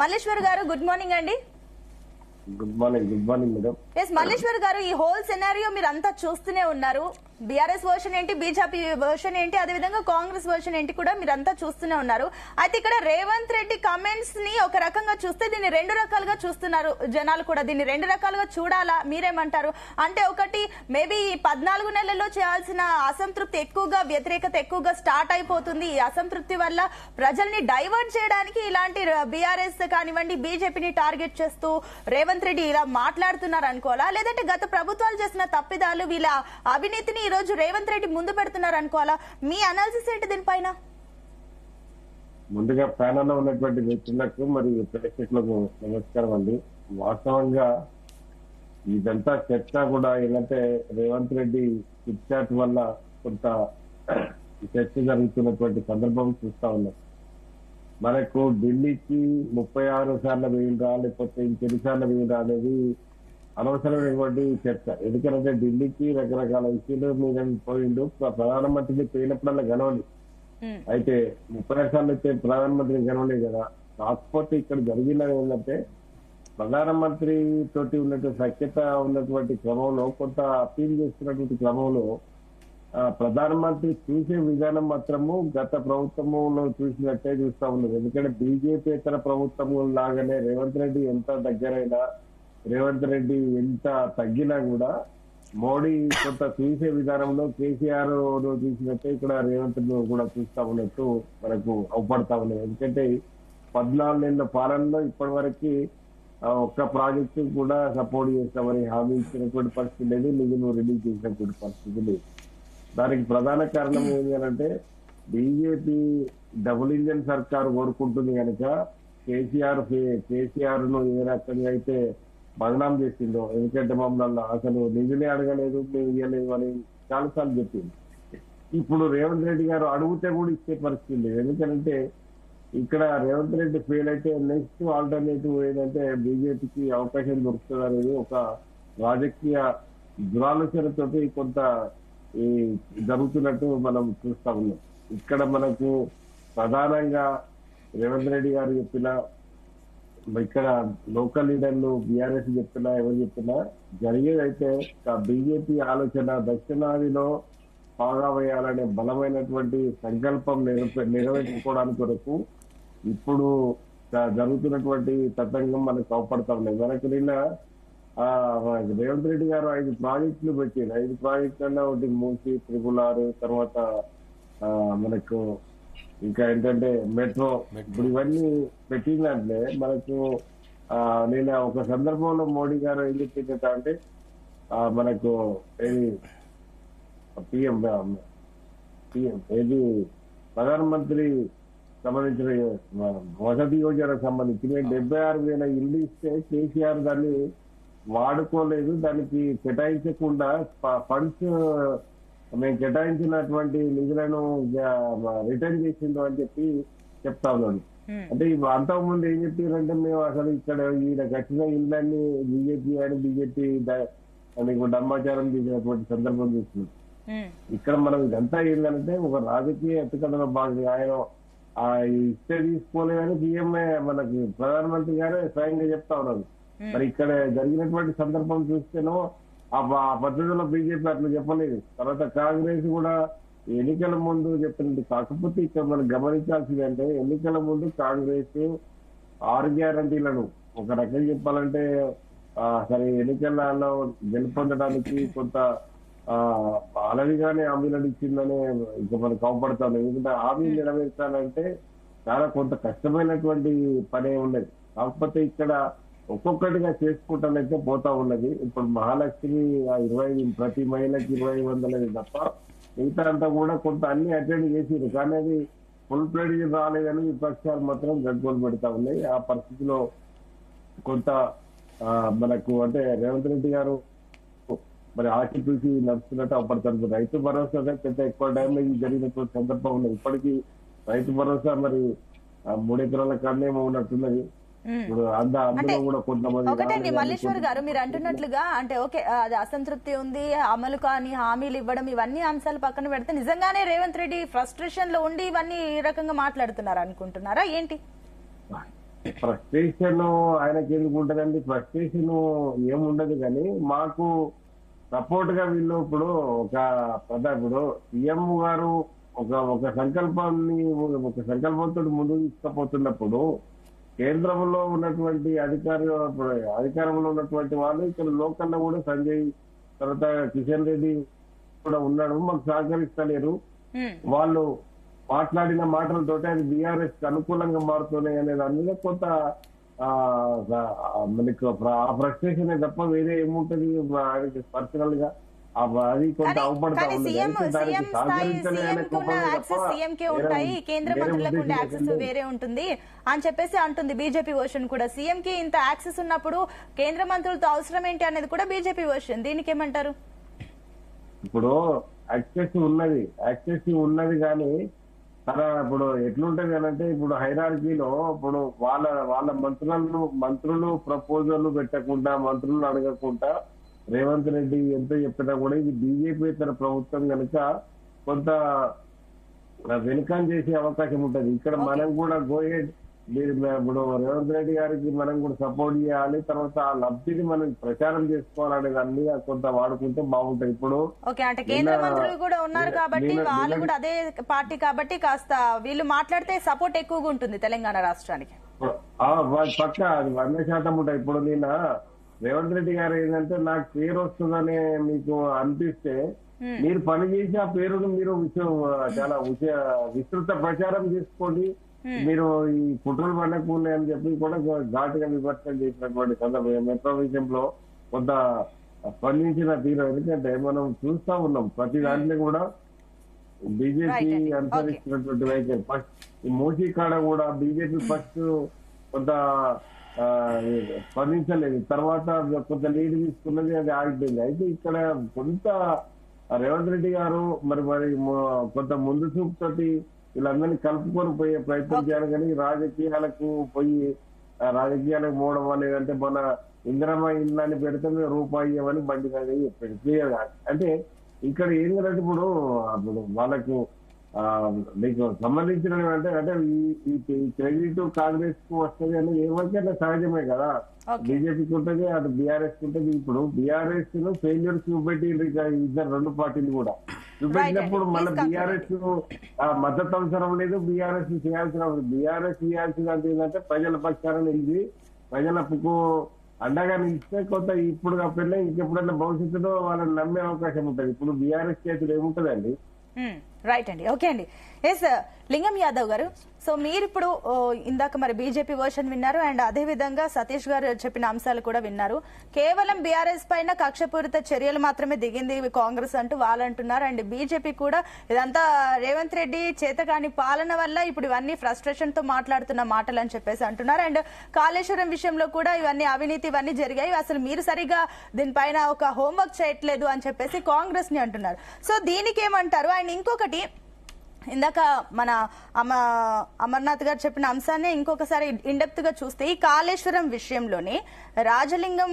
Malleshwar garu good morning అండి. Good morning madam. Yes Malleshwar garu, ఈ whole scenario మీరు అంతా చూస్తూనే ఉన్నారు. బీఆర్ఎస్ వర్షన్ ఏంటి, బీజేపీ వర్షన్ ఏంటి, అదేవిధంగా కాంగ్రెస్ వర్షన్ ఏంటి కూడా మీరంతా చూస్తూనే ఉన్నారు. అయితే ఇక్కడ రేవంత్ రెడ్డి కమెంట్స్ ని ఒక రకంగా చూస్తే దీన్ని రెండు రకాలుగా చూస్తున్నారు జనాలు కూడా. దీన్ని రెండు రకాలుగా చూడాలా, మీరేమంటారు? అంటే ఒకటి మేబీ 14 నెలల్లో చేయాల్సిన అసంతృప్తి ఎక్కువగా, వ్యతిరేకత ఎక్కువగా స్టార్ట్ అయిపోతుంది. ఈ అసంతృప్తి వల్ల ప్రజల్ని డైవర్ట్ చేయడానికి ఇలాంటి బీఆర్ఎస్ కానివ్వండి, బీజేపీని టార్గెట్ చేస్తూ రేవంత్ రెడ్డి ఇలా మాట్లాడుతున్నారు అనుకోవాలా, లేదంటే గత ప్రభుత్వాలు చేసిన తప్పిదాలు, వీళ్ళ అవినీతిని ఈ రోజు రేవంత్ రెడ్డి ముందు పెడుతున్నారు అనుకోవాలా? మీ అనాలిసిస్ ఏంటి దీనిపైన? ముందుగా ప్యానల్లో ఉన్నటువంటి వ్యక్తులకు మరియు ప్రేక్షకులకు నమస్కారం అండి. వాస్తవంగా ఇదంతా చర్చ కూడా ఏంటంటే రేవంత్ రెడ్డి చిట్చాట్ వల్ల కొంత చర్చ జరుగుతున్నటువంటి సందర్భం చూస్తా ఉన్నాం. మనకు ఢిల్లీకి 36 సార్లు వేయండా లేకపోతే ఇంకెన్నిసార్లు వేయండా అనేది అనవసరమైనటువంటి చర్చ. ఎందుకంటే ఢిల్లీకి రకరకాల ఇష్యూలు మీద పోయిండు. ప్రధానమంత్రిని పోయినప్పుడల్లా గెలవాలి. అయితే 36 సార్లు అయితే ప్రధానమంత్రిని గెలవలేదు కదా. కాకపోతే ఇక్కడ జరిగినది ఏంటంటే ప్రధానమంత్రి తోటి ఉన్నటువంటి సఖ్యత ఉన్నటువంటి క్రమంలో, కొంత అప్పీల్ చేస్తున్నటువంటి క్రమంలో ప్రధానమంత్రి చూసే విధానం మాత్రము గత ప్రభుత్వంలో చూసినట్టే చూస్తా ఉన్నది. ఎందుకంటే బీజేపీ ఇతర ప్రభుత్వం లాగానే రేవంత్ రెడ్డి ఎంత దగ్గరైనా, రేవంత్ రెడ్డి ఎంత తగ్గినా కూడా మోడీ కొంత చూసే విధానంలో కేసీఆర్ చూసినట్టే ఇక్కడ రేవంత్ కూడా చూస్తా ఉన్నట్టు మనకు అవపడతా ఉన్నది. ఎందుకంటే 14 నెలల పాలనలో ఇప్పటి వరకు ఒక్క ప్రాజెక్టు కూడా సపోర్ట్ చేస్తామని హామీ ఇచ్చినటువంటి పరిస్థితి లేదు, నిధులు రిలీజ్ చేసినటువంటి పరిస్థితి లేదు. దానికి ప్రధాన కారణం ఏంటి అంటే బీజేపీ డబుల్ ఇంజన్ సర్కారు కోరుకుంటుంది కనుక కేసీఆర్ ను ఏ రకంగా అయితే బదనాం చేసిందో, ఎందుకంటే మమ్మల్ని అసలు నిధులే అడగలేదు, మేము ఇవ్వలేదు అని చాలాసార్లు చెప్పింది. ఇప్పుడు రేవంత్ రెడ్డి గారు అడిగితే కూడా ఇచ్చే పరిస్థితి లేదు. ఎందుకంటే ఇక్కడ రేవంత్ రెడ్డి ఫెయిల్ అయితే నెక్స్ట్ ఆల్టర్నేటివ్ ఏంటంటే బీజేపీకి అవకాశం దొరుకుతుంది అనేది ఒక రాజకీయ దురాలోచనతో కొంత ఈ జరుగుతున్నట్టు మనం చూస్తా ఉన్నాం. ఇక్కడ మనకు ప్రధానంగా రేవంత్ రెడ్డి గారు చెప్పిన, ఇక్కడ లోకల్ లీడర్లు బీఆర్ఎస్ చెప్పినా ఎవరు చెప్పినా జరిగేదైతే బీజేపీ ఆలోచన దక్షిణాదిలో బాగా వేయాలనే బలమైనటువంటి సంకల్పం నెరవేర్చుకోవడానికి కొరకు ఇప్పుడు జరుగుతున్నటువంటి తతంగం మనకు అవపడతా ఉన్నాయి. మనకు నిన్న రేవంత్ రెడ్డి గారు 5 ప్రాజెక్టులు పెట్టారు. 5 ప్రాజెక్టులలో ఒకటి మూసి, త్రిపులారు, తర్వాత మనకు ఇంకా ఏంటంటే మెట్రో. ఇప్పుడు ఇవన్నీ పెట్టినట్లే మనకు నేను ఒక సందర్భంలో మోడీ గారు ఏం చెప్పిందట అంటే మనకు ఏది పిఎం ఏది ప్రధానమంత్రి సంబంధించిన వసతి యోజనకు సంబంధించి 76,000 ఇల్లు ఇస్తే కేసీఆర్ దాన్ని వాడుకోలేదు, దానికి కేటాయించకుండా ఫండ్స్ మేము కేటాయించినటువంటి నిధులను రిటర్న్ చేసిందో అని చెప్పి చెప్తా ఉన్నాను. అంటే అంతకు ముందు ఏం చెప్పారంటే మేము అసలు ఇక్కడ ఈయన ఖచ్చితంగా ఇళ్ళని బీజేపీ డమ్మాచారం చేసినటువంటి సందర్భం చూస్తున్నాం. ఇక్కడ మనం ఇదంతా ఏంటంటే ఒక రాజకీయ ఎత్తుకథలో భాగంగా ఆయన ఇస్తే తీసుకోలేదని సీఎంఏ మనకి ప్రధానమంత్రి గారే స్వయంగా చెప్తా ఉన్నారు. మరి ఇక్కడ జరిగినటువంటి సందర్భం చూస్తేనో ఆ పద్ధతిలో బీజేపీ అట్లా చెప్పలేదు. తర్వాత కాంగ్రెస్ కూడా ఎన్నికల ముందు చెప్పినట్టు. కాకపోతే ఇక్కడ మనం గమనించాల్సింది అంటే ఎన్నికల ముందు కాంగ్రెస్ 6 గ్యారంటీలను ఒక రకంగా చెప్పాలంటే సరే ఎన్నికలలో గెలుపొందడానికి కొంత అలవిగానే హామీలను ఇచ్చిందనే ఇంకా మనకు అవపడతాం. ఎందుకంటే హామీలు నెరవేర్చాలంటే చాలా కొంత కష్టమైనటువంటి పనే ఉన్నది. కాకపోతే ఇక్కడ ఒక్కొక్కటిగా చేసుకుంటానైతే పోతా ఉన్నది. ఇప్పుడు మహాలక్ష్మి 25 ప్రతి మహిళకి 2,500 తప్ప మిగతా అంతా కూడా కొంత అన్ని అటెండ్ చేసిరు. కానీ అది ఫుల్ ప్లేడ్ రాలేదని విపక్షాలు మాత్రం గడ్గోలు పెడతా ఉన్నాయి. ఆ పరిస్థితిలో కొంత మనకు అంటే రేవంత్ రెడ్డి గారు మరి ఆచితూచి నడుస్తున్నట్టు అవపడుతుంది. రైతు భరోసా పెద్ద ఎక్కువ డ్యామేజ్ జరిగినటువంటి సందర్భం ఉన్నది. ఇప్పటికీ రైతు భరోసా మరి 3 ఎకరాల కన్నేమో ఉన్నట్టున్నది. ఒకటండి మల్లేశ్వర్ గారు, మీరు అంటున్నట్లుగా అంటే ఓకే అది అసంతృప్తి ఉంది, అమలు కాని హామీలు ఇవ్వడం, ఇవన్నీ అంశాలు పక్కన పెడితే నిజంగానే రేవంత్ రెడ్డి ఫ్రస్ట్రేషన్ లో ఉండి ఇవన్నీ ఈ రకంగా మాట్లాడుతున్నారు అనుకుంటున్నారా ఏంటి? ఫ్రస్ట్రేషన్ ఆయనకి ఎందుకు ఉంటదండి? ఫ్రస్ట్రేషన్ ఏముండదు, కానీ మాకు సపోర్ట్ గా వీళ్ళు ఇప్పుడు ఇప్పుడు సీఎం గారు ఒక సంకల్పంతో ముందుకు తీసుకుపోతున్నప్పుడు కేంద్రంలో ఉన్నటువంటి అధికారంలో ఉన్నటువంటి వాళ్ళు ఇక్కడ లోకల్లో కూడా సంజయ్ తర్వాత కిషన్ రెడ్డి కూడా ఉన్నాడు, మాకు సహకరిస్తలేరు. వాళ్ళు మాట్లాడిన మాటలతోటి అది బీఆర్ఎస్ అనుకూలంగా మారుతున్నాయి అనే దాని మీద కొంత మనకు ఆ ఫ్రస్ట్రేషన్ తప్ప వేరే ఏముంటది ఆయనకి పర్సనల్ గా అది కొంత అవపడతా ఉంది. కేంద్ర మంత్రులకు ఉండే యాక్సెస్ వేరే ఉంటుంది అని చెప్పేసి అంటుంది బీజేపీ వర్షన్ కూడా. సీఎం కి ఇంత యాక్సెస్ ఉన్నప్పుడు కేంద్ర మంత్రులతో అవసరం ఏంటి అనేది కూడా బీజేపీ వర్షన్. దీనికి ఏమంటారు? ఇప్పుడు యాక్సెస్ ఉన్నది కానీ ఇప్పుడు ఎట్లుంటది అంటే ఇప్పుడు హైరార్కీలో ఇప్పుడు వాళ్ళ మంత్రులు ప్రపోజల్ పెట్టకుండా, మంత్రులను అడగకుండా రేవంత్ రెడ్డి ఎంత చెప్పినా కూడా ఇది బీజేపీ ప్రభుత్వం కనుక కొంత వెనుకం చేసే అవకాశం ఉంటది. ఇక్కడ మనం కూడా గోయెడ్ ఇప్పుడు రేవంత్ రెడ్డి గారికి మనం కూడా సపోర్ట్ చేయాలి, తర్వాత ఆ లబ్ధిని మనం ప్రచారం చేసుకోవాలనే దాని మీద కొంత వాడుకుంటే బాగుంటది. ఇప్పుడు అంటే కేంద్ర మంత్రులు కూడా ఉన్నారు కాబట్టి వాళ్ళు కూడా అదే పార్టీ కాబట్టి కాస్త వీళ్ళు మాట్లాడితే సపోర్ట్ ఎక్కువగా ఉంటుంది తెలంగాణ రాష్ట్రానికి. పక్క అది 100% ఉంటాయి. ఇప్పుడు నేను రేవంత్ రెడ్డి గారు ఏంటంటే నాకు పేరు వస్తుందని మీకు అనిపిస్తే మీరు పని చేసి ఆ పేరును మీరు చాలా విస్తృత ప్రచారం చేసుకోండి. మీరు ఈ కుట్రలు పండకు ఉన్నాయని చెప్పి కూడా ఘాటుగా విమర్శనం చేసినటువంటి సందర్భం మెట్రో విషయంలో కొంత స్పందించిన తీరు. ఎందుకంటే మనం చూస్తా ఉన్నాం ప్రతి దాంట్లో కూడా బీజేపీ అనుసరిస్తున్నటువంటి వైఖరి. ఫస్ట్ ఈ మోసీ కాడ కూడా బీజేపీ ఫస్ట్ కొంత స్పందించలేదు, తర్వాత కొంత లీడ్ తీసుకున్నది, అది ఆగిపోయింది. అయితే ఇక్కడ కొంత రేవంత్ రెడ్డి గారు మరి కొంత ముందు చూపు తోటి వీళ్ళందరినీ కలుపుకొని పోయే ప్రయత్నం చేయాలి, కానీ రాజకీయాలకు పోవడం లేదంటే మన ఇందిరమ్మ ఇళ్ళని పెడితే రూపాయి ఇవ్వని బండి కానీ చెప్పాడు క్లియర్ గా. అంటే ఇక్కడ ఏం కదంటే ఇప్పుడు వాళ్ళకు మీకు సంబంధించిన అంటే ఈ క్రెడిట్ కాంగ్రెస్ కు వస్తుంది అని ఎవరికైనా సహజమే కదా. బీజేపీకి ఉంటుంది, అటు బీఆర్ఎస్ కి ఉంటుంది. ఇప్పుడు బీఆర్ఎస్ ను ఫెయిల్యూర్స్ చూపెట్టి ఇద్దరు రెండు పార్టీలు కూడా చూపెట్టినప్పుడు మళ్ళీ బీఆర్ఎస్ మద్దతు అవసరం లేదు, బీఆర్ఎస్ చేయాల్సిన అంటే ఏంటంటే ప్రజల పక్షాన నిలిచి ప్రజలకు అండగా నిలిస్తే కొంత ఇప్పుడు కాకపోయినా ఇంకెప్పుడైనా భవిష్యత్తులో వాళ్ళని నమ్మే అవకాశం ఉంటుంది. ఇప్పుడు బీఆర్ఎస్ చేతులు ఏముంటదండి? రైట్ అండి, ఓకే అండి. ఎస్ లింగం యాదవ్ గారు, సో మీరు ఇప్పుడు ఇందాక మరి బీజేపీ వర్షన్ విన్నారు అండ్ అదే విధంగా సతీష్ గారు చెప్పిన అంశాలు కూడా విన్నారు. కేవలం బీఆర్ఎస్ పైన కక్షపూరిత చర్యలు మాత్రమే దిగింది కాంగ్రెస్ అంటూ వాళ్ళు అంటున్నారు. అండ్ బీజేపీ కూడా ఇదంతా రేవంత్ రెడ్డి చేతకాని పాలన వల్ల ఇప్పుడు ఇవన్నీ ఫ్రస్ట్రేషన్ తో మాట్లాడుతున్న మాటలు అని చెప్పేసి అంటున్నారు. అండ్ కాళేశ్వరం విషయంలో కూడా ఇవన్నీ అవినీతి ఇవన్నీ జరిగాయి, అసలు మీరు సరిగా దీనిపైన ఒక హోంవర్క్ చేయట్లేదు అని చెప్పేసి కాంగ్రెస్ ని అంటున్నారు. సో దీనికి ఏమంటారు? అండ్ ఇంకొకటి, ఇందాక మన అమర్నాథ్ గారు చెప్పిన అంశాన్ని ఇంకొకసారి ఇండెప్త్ గా చూస్తే ఈ కాళేశ్వరం విషయంలోనే రాజలింగం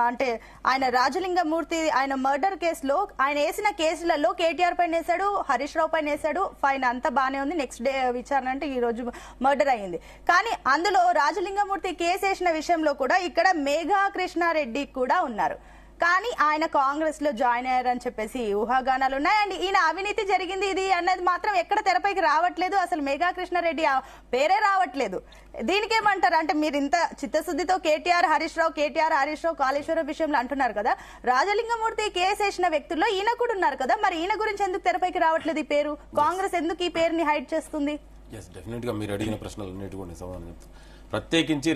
అంటే ఆయన రాజలింగమూర్తి ఆయన మర్డర్ కేసులో ఆయన వేసిన కేసులలో కేటీఆర్ పైన వేశాడు, హరీష్ రావు పైన వేశాడు, ఫైన్ అంతా బానే ఉంది. నెక్స్ట్ డే విచారణ అంటే ఈ రోజు మర్డర్ అయింది. కానీ అందులో రాజలింగమూర్తి కేసు వేసిన విషయంలో కూడా ఇక్కడ మేఘా కృష్ణారెడ్డి కూడా ఉన్నారు, కానీ ఆయన కాంగ్రెస్ లో జాయిన్ అయ్యారని చెప్పేసి ఊహాగానాలు ఉన్నాయి. అండ్ ఈయన అవినీతి జరిగింది ఇది అన్నది మాత్రం ఎక్కడ తెరపైకి రావట్లేదు, అసలు మేఘా కృష్ణారెడ్డి పేరే రావట్లేదు. దీనికేమంటారు? అంటే మీరు ఇంత చిత్తశుద్ధితో కేటీఆర్ హరీష్ రావు కాళేశ్వరం విషయంలో అంటున్నారు కదా, రాజలింగమూర్తి కేసు వేసిన వ్యక్తుల్లో ఈయన కూడా ఉన్నారు కదా, మరి ఈయన గురించి ఎందుకు తెరపైకి రావట్లేదు ఈ పేరు? కాంగ్రెస్ ఎందుకు ఈ పేరుని హైడ్ చేస్తుంది? డెఫినెట్ గా మీరు అడిగిన ప్రశ్నలన్నిటి కూడా సమాధానం చెప్తాను. ప్రత్యేకించి